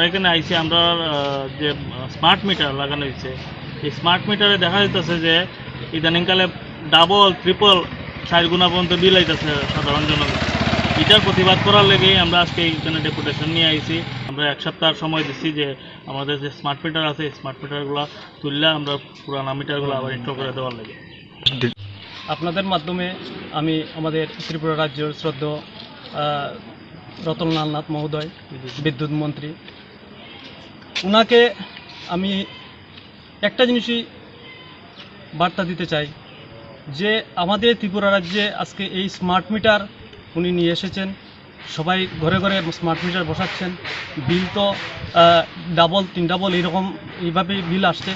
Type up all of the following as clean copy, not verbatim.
এখানে আইসি আমরা যে স্মার্ট মিটার লাগানো হয়েছে, এই স্মার্ট মিটারে দেখা যাইতেছে যে ইদানিংকালে ডাবল ট্রিপল 4 গুণা পর্যন্ত বিল আইতেছে সাধারণ জনগণ। এটার প্রতিবাদ করার লেগেই আমরা আজকে এখানে ডেপুটেশন নিয়ে আইছি। আমরা 1 সপ্তাহ সময় দিচ্ছি যে আমাদের যে স্মার্ট মিটার আছে এই স্মার্ট মিটারগুলো তুললে আমরা পুরানা মিটারগুলো আবার ইনস্টল করে দেওয়ার লাগে। আপনাদের মাধ্যমে আমি আমাদের ত্রিপুরা রাজ্যের শ্রদ্ধেয় রতনলাল নাথ মহোদয়, বিদ্যুৎ মন্ত্রী, ওনাকে আমি একটা জিনিসই বার্তা দিতে চাই যে আমাদের ত্রিপুরা রাজ্যে আজকে এই স্মার্ট মিটার উনি নিয়ে এসেছেন, সবাই ঘরে ঘরে স্মার্ট মিটার বসাচ্ছেন। বিল তো ডাবল 3 ডাবল এইভাবেই বিল আসছে,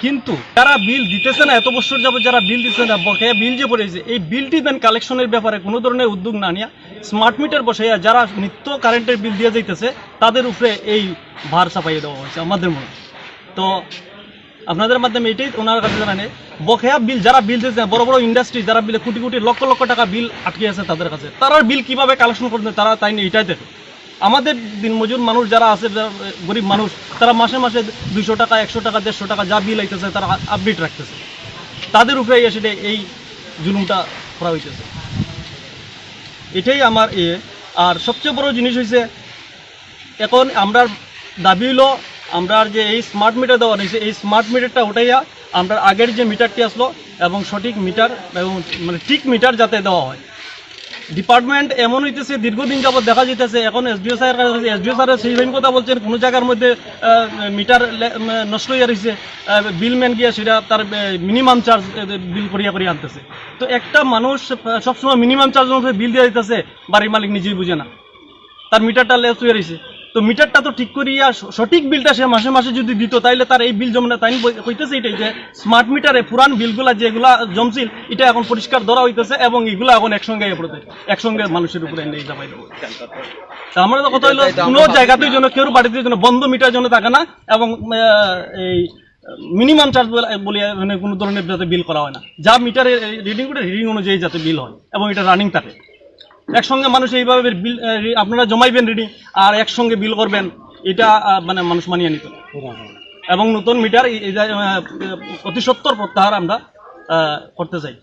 কিন্তু যারা বিল দিতেছে না, এত বছর যাবত যারা বিল দিচ্ছে না, বকেয়া বিল যে পড়েছে, এই বিলটি দেন কালেকশনের ব্যাপারে কোনো ধরনের উদ্যোগ না নিয়ে স্মার্ট মিটার বসাইয়া যারা নিত্য কারেন্টের বিল দিয়ে যাইতেছে তাদের উপরে এই ভার চাপাইয়ে দেওয়া হয়েছে আমাদের মনে। তো আপনাদের মাধ্যমে এটাই ওনার কাছে জানানে, বকেয়া বিল যারা বিল দিয়েছে, বড় বড় ইন্ডাস্ট্রি যারা বিলে কোটি কোটি লক্ষ লক্ষ টাকা বিল আটকে আছে তাদের কাছে, তারা বিল কিভাবে কালেকশন করতে তারা তাই নিয়ে এটাই দেখে। আমাদের দিনমজুর মানুষ যারা আছে, গরিব মানুষ, তারা মাসে মাসে 200 টাকা 100 টাকা 150 টাকা যা বিল আইতেছে তারা আপডেট রাখতেছে, তাদের উপরে এসে এই জুলুমটা করা হইতেছে। এটাই আমার আর সবচেয়ে বড় জিনিস হয়েছে, এখন আমরা দাবি হলো আমরা যে এই স্মার্ট মিটার দেওয়া হয়েছে, এই স্মার্ট মিটারটা উঠাইয়া আমরা আগের যে মিটারটি আসলো এবং সঠিক মিটার এবং মানে ঠিক মিটার যাতে দেওয়া হয়। ডিপার্টমেন্ট এমন হইতেছে, দীর্ঘদিন যাবত দেখা যেতেছে, এখন এসডিও স্যারের সেই কথা বলছেন, কোনো জায়গার মধ্যে মিটার নষ্ট হয়ে রয়েছে, বিলম্যান গিয়ে সেটা তার মিনিমাম চার্জ বিল করিয়া করিয়া আনতেছে। তো একটা মানুষ সবসময় মিনিমাম চার্জ অনুসারে বিল দিয়ে দিতেছে, বাড়ির মালিক নিজেই বুঝে না, তার মিটারটা লেস হয়ে রয়েছে। তো মিটারটা তো ঠিক করিয়া সঠিক বিলটা সে মাসে মাসে যদি দিত, তাইলে তার এই বিল জমে না। তাই কইতেছে এটাই যে স্মার্ট মিটারে পুরান বিলগুলা যেগুলা জমছিল এটা এখন পরিষ্কার ধরা হইতেছে এবং এগুলো এখন একসঙ্গে মানুষের উপরে চাপাই দেবো। আমরা তো কথা হইলো কোনো জায়গাতেই যেন কেউ বাড়িতে যেন বন্ধ মিটার জন্য থাকে না এবং এই মিনিমাম চার্জ বলে মানে কোনো ধরনের যাতে বিল করা হয় না, যা মিটারে রিডিং করে রিডিং অনুযায়ী যাতে বিল হয় এবং এটা রানিং থাকে। একসঙ্গে মানুষ এইভাবে বিল আপনারা জমাইবেন রিডিং আর একসঙ্গে বিল করবেন, এটা মানে মানুষ মানিয়ে নিত এবং নতুন মিটার অতি সত্বর প্রত্যাহার আমরা করতে চাই।